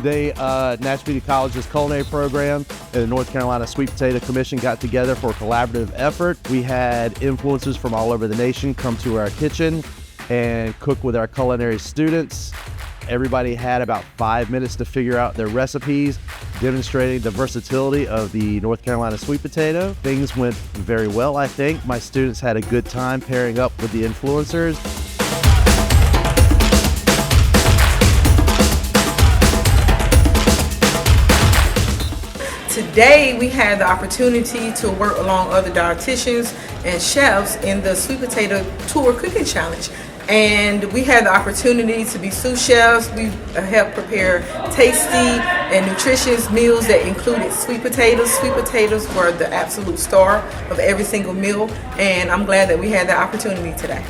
Nash Community College's culinary program and the North Carolina Sweet Potato Commission got together for a collaborative effort. We had influencers from all over the nation come to our kitchen and cook with our culinary students. Everybody had about 5 minutes to figure out their recipes, demonstrating the versatility of the North Carolina sweet potato. Things went very well, I think. My students had a good time pairing up with the influencers. Today we had the opportunity to work along other dietitians and chefs in the Sweet Potato Tour Cooking Challenge. And we had the opportunity to be sous chefs. We helped prepare tasty and nutritious meals that included sweet potatoes. Sweet potatoes were the absolute star of every single meal, and I'm glad that we had the opportunity today.